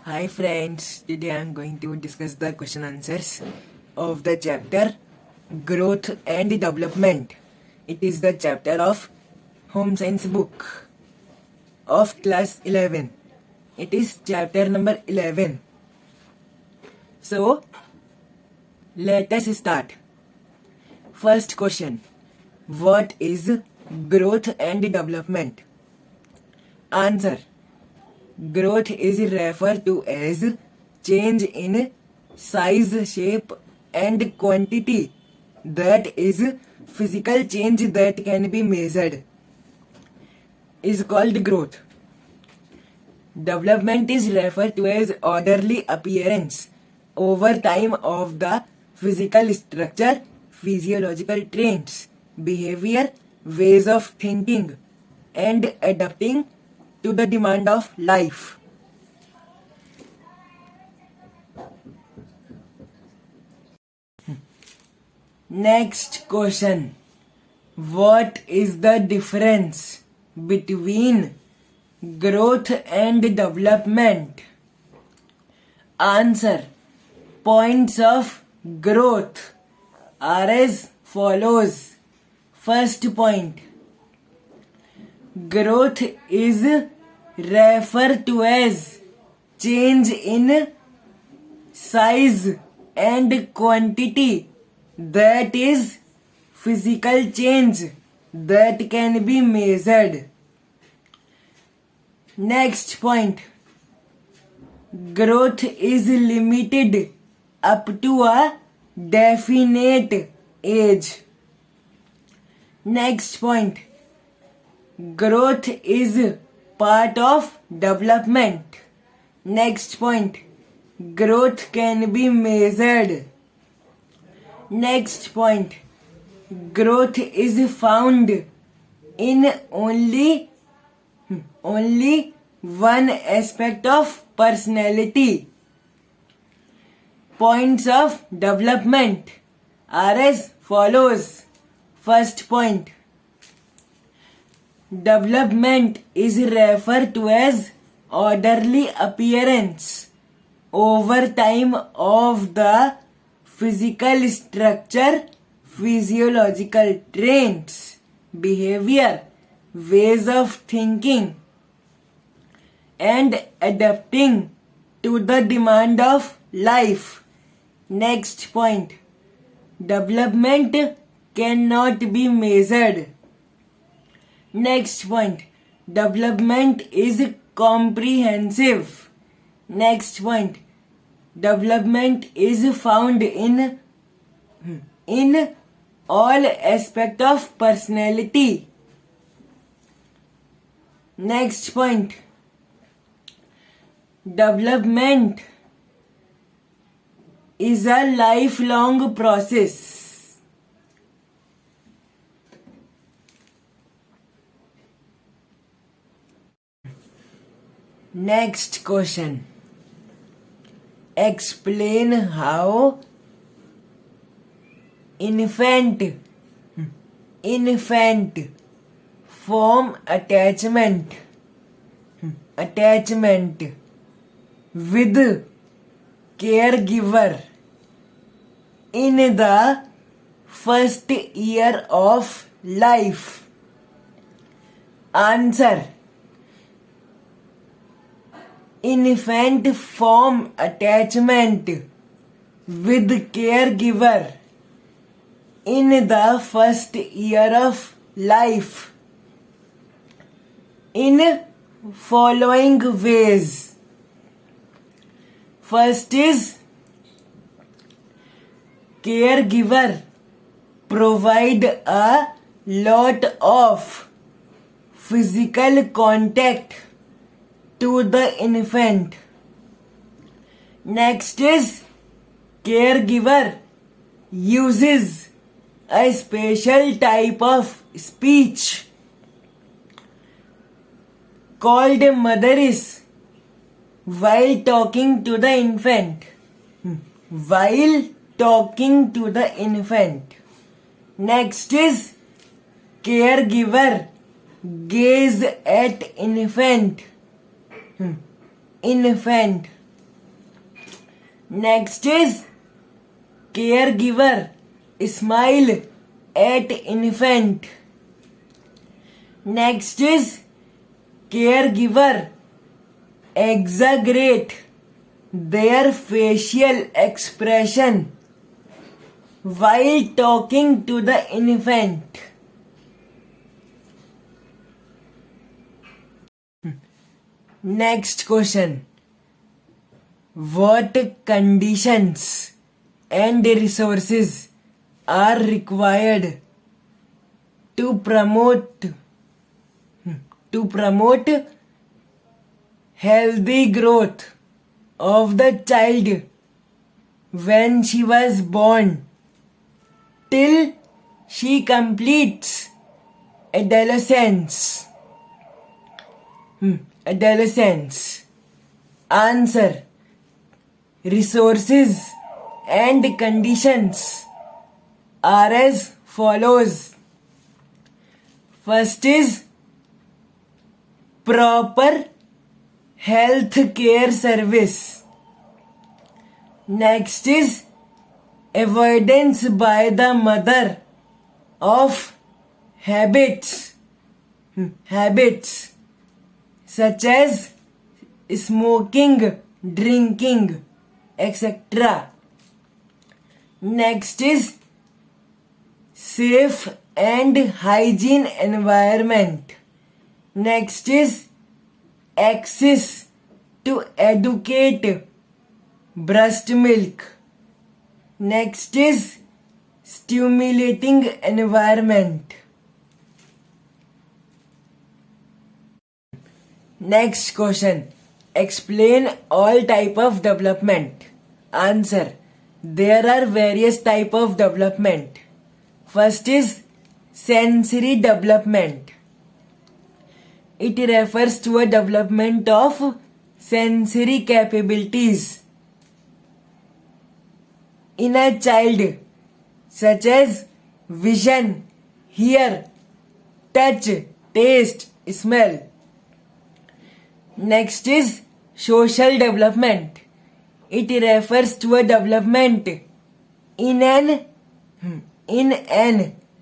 Hi friends, today I am going to discuss the question answers of the chapter Growth and Development. It is the chapter of Home Science book of class 11. It is chapter number 11. So, let us start. First question. What is growth and development? Answer. Growth is referred to as change in size, shape and quantity. That is physical change that can be measured is called growth. Development is referred to as orderly appearance over time of the physical structure, physiological traits, behavior, ways of thinking and adapting to the demand of life. Next question. What is the difference between growth and development? Answer. Points of growth are as follows. First point. Growth is referred to as change in size and quantity. That is physical change that can be measured. Next point. Growth is limited up to a definite age. Next point. Growth is part of development. Next point. Growth can be measured. Next point. Growth is found in only one aspect of personality. Points of development are as follows. First point. Development is referred to as orderly appearance over time of the physical structure, physiological traits, behavior, ways of thinking and adapting to the demand of life. Next point. Development cannot be measured. Next point. Development is comprehensive. Next point. Development is found in all aspects of personality. Next point. Development is a lifelong process. Next question. Explain how infant form attachment with caregiver in the first year of life. Answer. Infant form attachment with caregiver in the first year of life in following ways. First is caregiver provide a lot of physical contact to the infant. Next is caregiver uses a special type of speech called motherese while talking to the infant. Next is caregiver gaze at infant Next is caregiver smile at infant. Next is caregiver exaggerate their facial expression while talking to the infant. Next question. What conditions and resources are required to promote healthy growth of the child when she was born till she completes adolescence? Answer. Resources and conditions are as follows. First is proper health care service. Next is avoidance by the mother of habits such as smoking, drinking, etc. Next is safe and hygiene environment. Next is access to adequate breast milk. Next is stimulating environment. Next question. Explain all type of development. Answer. There are various type of development. First is sensory development. It refers to a development of sensory capabilities in a child such as vision, hear, touch, taste, smell. Next is social development. It refers to a development in an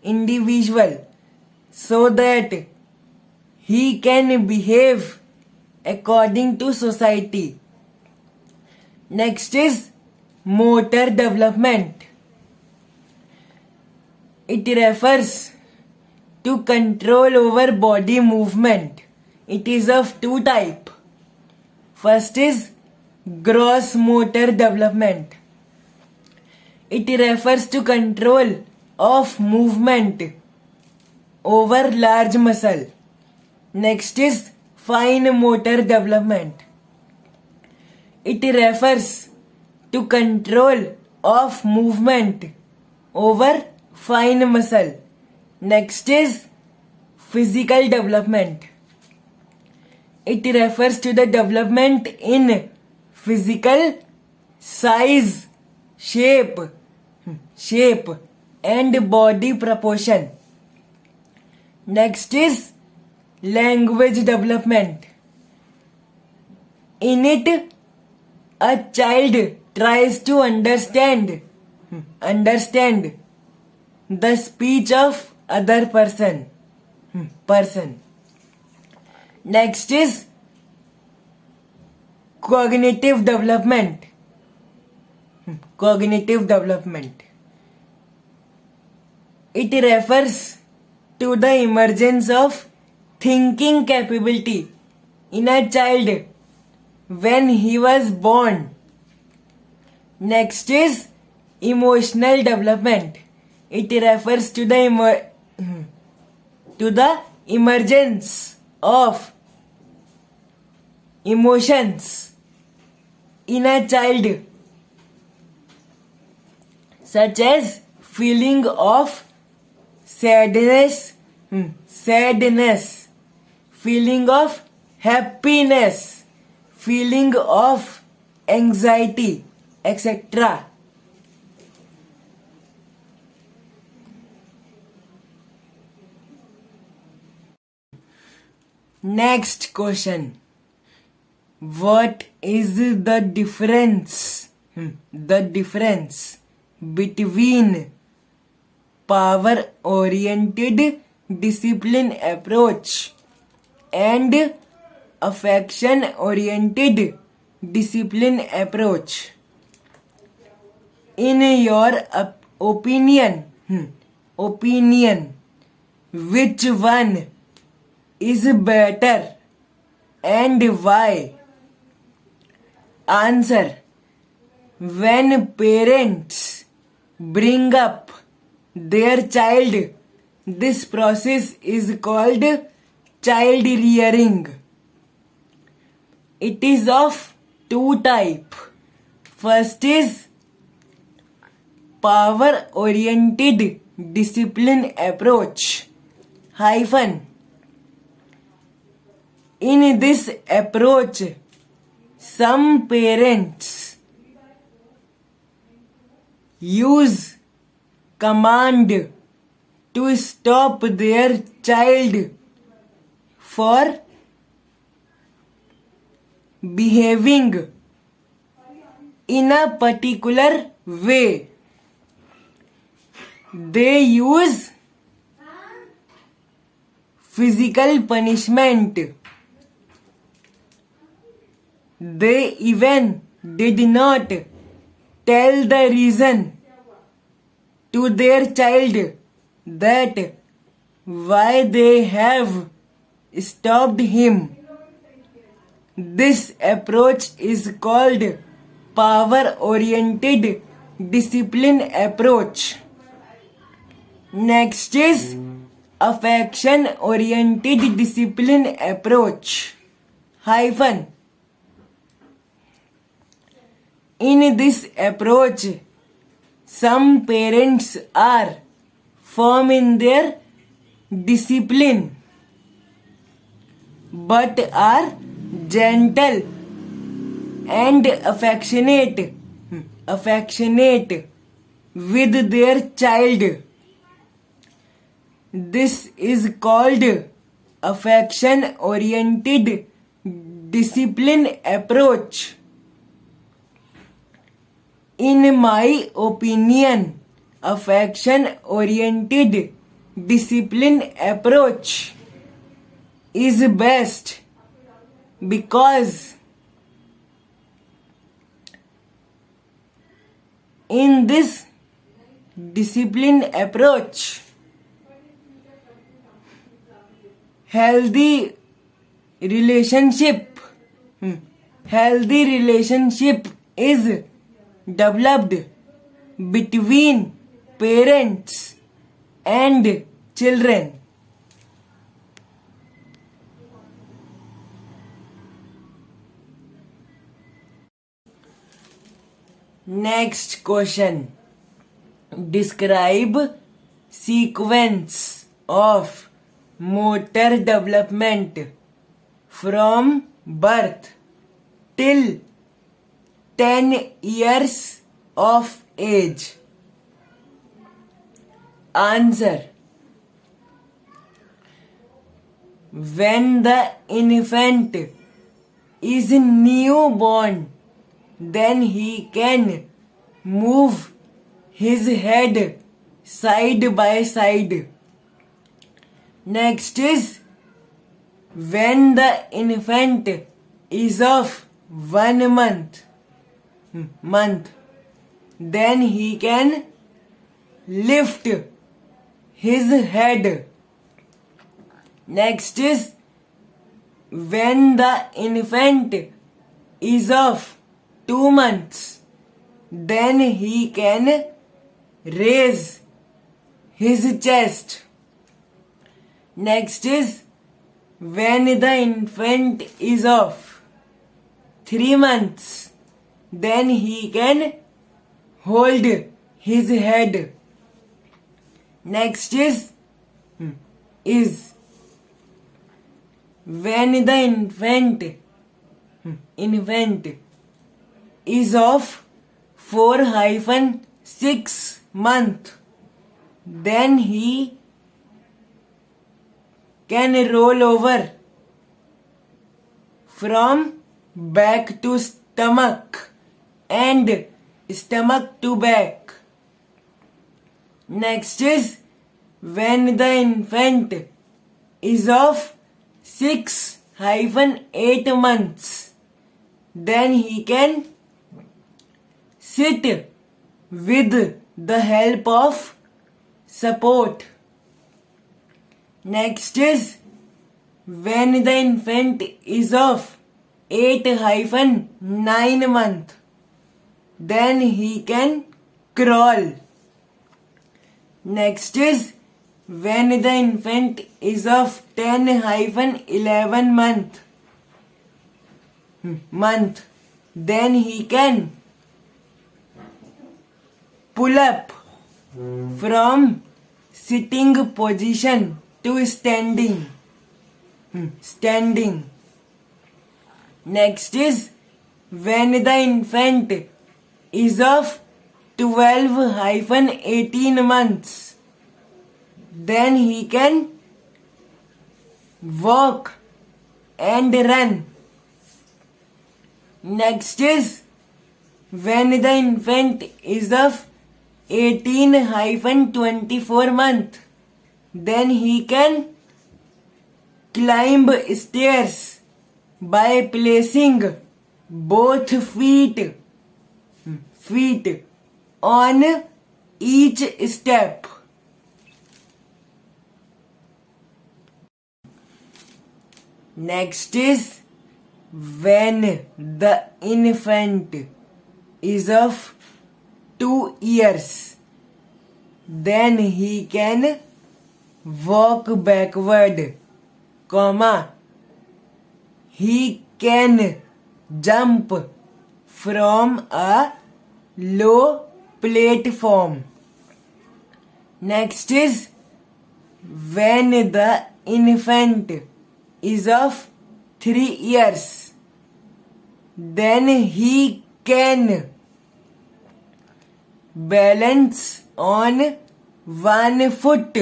individual so that he can behave according to society. Next is motor development. It refers to control over body movement. It is of two types. First is gross motor development. It refers to control of movement over large muscle. Next is fine motor development. It refers to control of movement over fine muscle. Next is physical development. It refers to the development in physical size, shape and body proportion. Next is language development. In it, a child tries to understand the speech of other person. Next is cognitive development. It refers to the emergence of thinking capability in a child when he was born. Next is emotional development. It refers to the emergence of emotions in a child such as feeling of sadness, feeling of happiness, feeling of anxiety, etc. Next question. What is the difference the difference between power-oriented discipline approach and affection-oriented discipline approach. In your opinion, which one is better and why? Answer: when parents bring up their child, this process is called child rearing. It is of two types. First is power oriented discipline approach hyphen. In this approach, some parents use command to stop their child for behaving in a particular way. They use physical punishment. They even did not tell the reason to their child that why they have stopped him. This approach is called power-oriented discipline approach. Next is affection-oriented discipline approach hyphen. In this approach, some parents are firm in their discipline but are gentle and affectionate with their child. This is called affection-oriented discipline approach. In my opinion, affection-oriented discipline approach is best because in this discipline approach, healthy relationship is developed between parents and children. Next question. Describe sequence of motor development from birth till 10 years of age. Answer: when the infant is newborn, then he can move his head side by side. Next is when the infant is of 1 month, then he can lift his head. Next is when the infant is of 2 months, then he can raise his chest. Next is when the infant is of 3 months, then he can hold his head. Next is when the infant is of 4-6 months, then he can roll over from back to stomach and stomach to back. Next is when the infant is of 6-8 months, then he can sit with the help of support. Next is when the infant is of 8-9 months, then he can crawl. Next is when the infant is of 10-11 month, then he can pull up from sitting position to standing. Next is when the infant is of 12-18 months, then he can walk and run. Next is when the infant is of 18-24 months, then he can climb stairs by placing both feet on each step. Next is when the infant is of 2 years, then he can walk backward, he can jump from a low platform. Next is when the infant is of 3 years, then he can balance on one foot,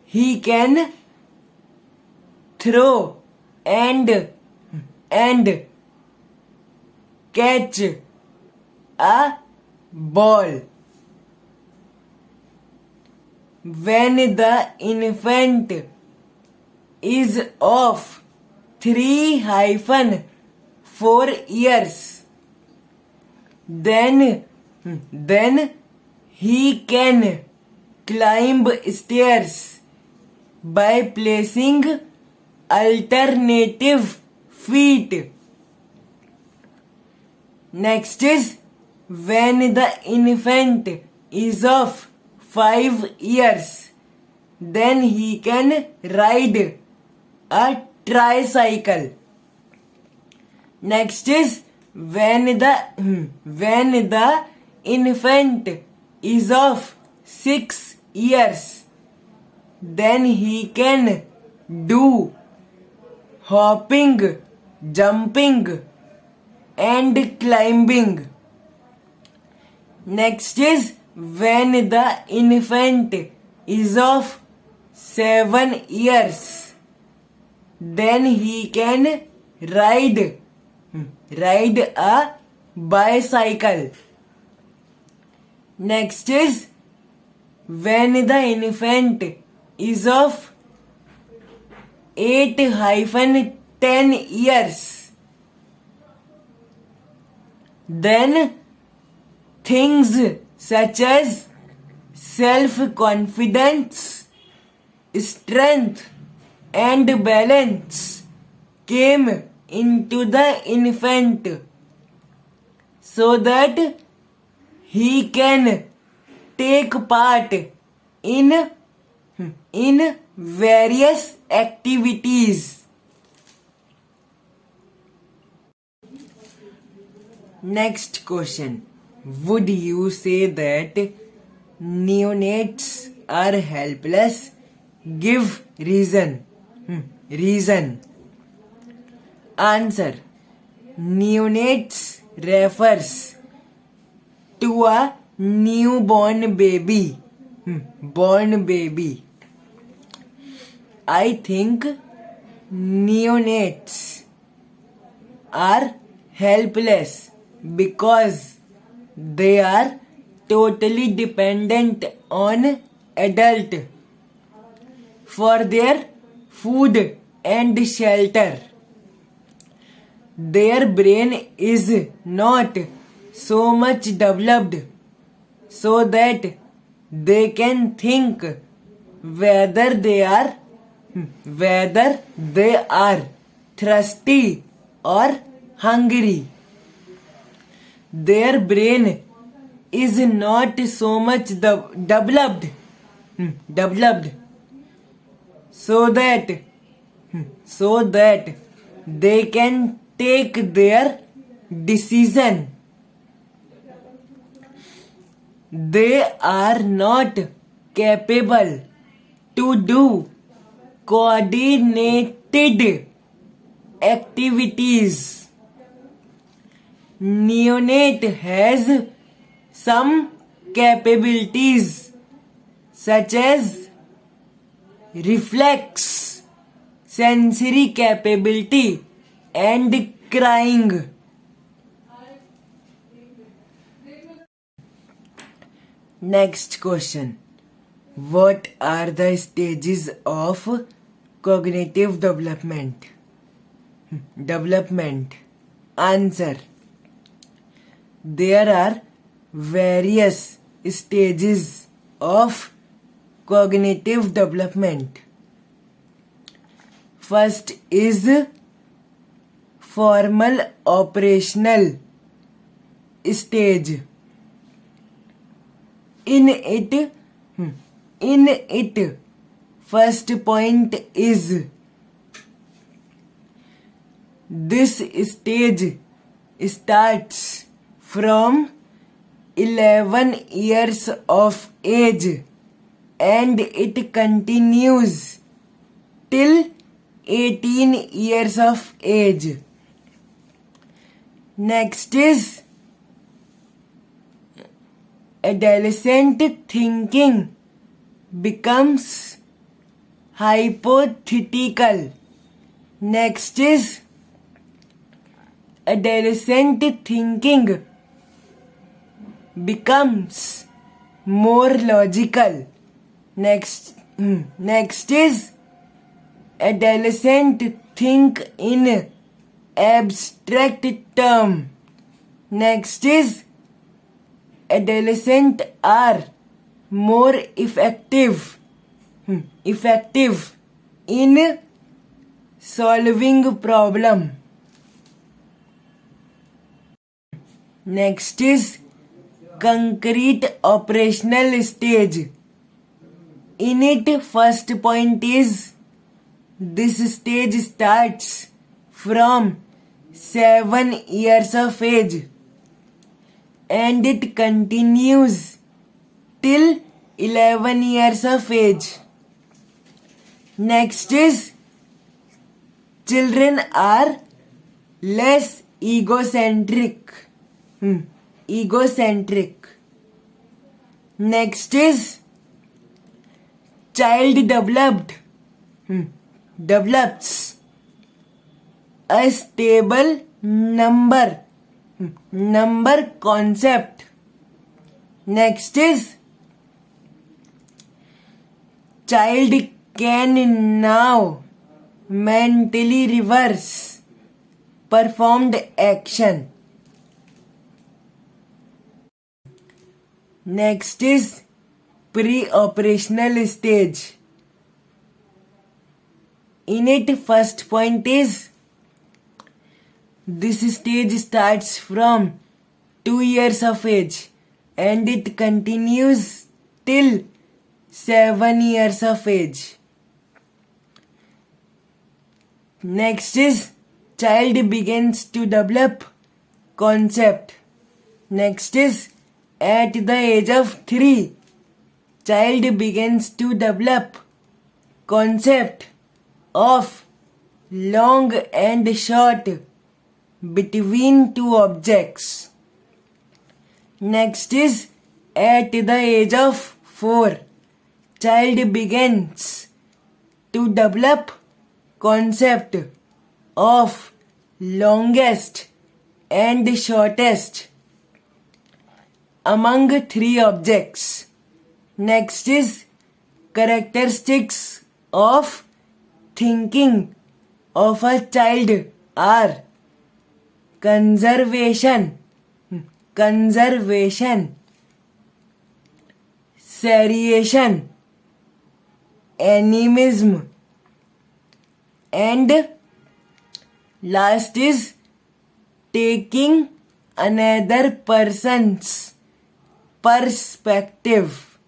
he can throw and catch a ball. When the infant is of 3-4 years, then he can climb stairs by placing alternative feet. Next is when the infant is of 5 years, then he can ride a tricycle. Next is when the infant is of 6 years, then he can do hopping, jumping and climbing. Next is when the infant is of 7 years, then he can ride a bicycle. Next is when the infant is of 8-10 years, then things such as self-confidence, strength and balance came into the infant so that he can take part in various activities. Next question. Would you say that neonates are helpless? Give reason. Reason. Answer. Neonates refers to a newborn baby. Born baby. I think neonates are helpless because they are totally dependent on adult for their food and shelter. Their brain is not so much developed so that they can think whether they are thirsty or hungry. Their brain is not so much developed so that they can take their decision. They are not capable to do coordinated activities. Neonate has some capabilities such as reflex, sensory capability, and crying. Next question. What are the stages of cognitive development? Answer. There are various stages of cognitive development. First is formal operational stage. In it, first point is this stage starts from 11 years of age and it continues till 18 years of age. Next is adolescent thinking becomes hypothetical. Next is adolescent thinking becomes more logical. Next is adolescent think in abstract term. Next is adolescent are more effective in solving problem. Next is concrete operational stage. In it, first point is this stage starts from 7 years of age and it continues till 11 years of age. Next is children are less egocentric. Next is child develops a stable number concept. Next is child can now mentally reverse performed action. Next is pre-operational stage. In it, first point is this stage starts from 2 years of age and it continues till 7 years of age. Next is child begins to develop concept. Next is at the age of 3, child begins to develop concept of long and short between two objects. Next is at the age of 4, child begins to develop concept of longest and shortest among three objects. Next is characteristics of thinking of a child are conservation, seriation, animism, and last is taking another person's perspective.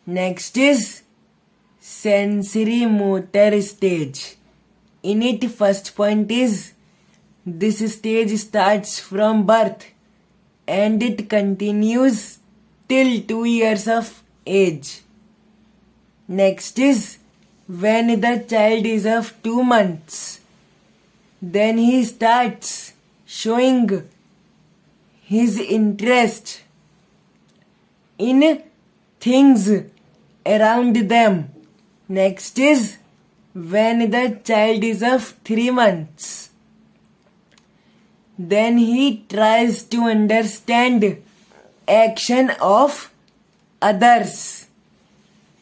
Next is sensory motor stage. In it, first point is this stage starts from birth and it continues till 2 years of age. Next is when the child is of 2 months, then he starts showing his interest in things around them. Next is when the child is of 3 months, then he tries to understand action of others.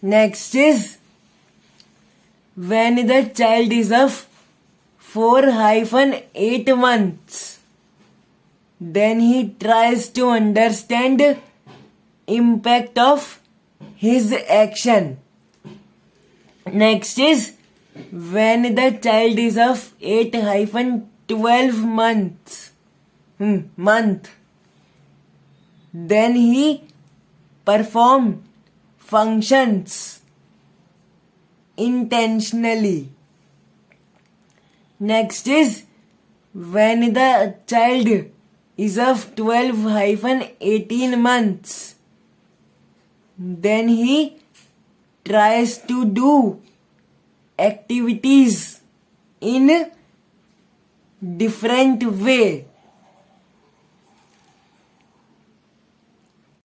Next is when the child is of 4-8 months, then he tries to understand impact of his action. Next is when the child is of 8-12 month, then he perform functions intentionally. Next is when the child is of 12-18 months, then he tries to do activities in different way.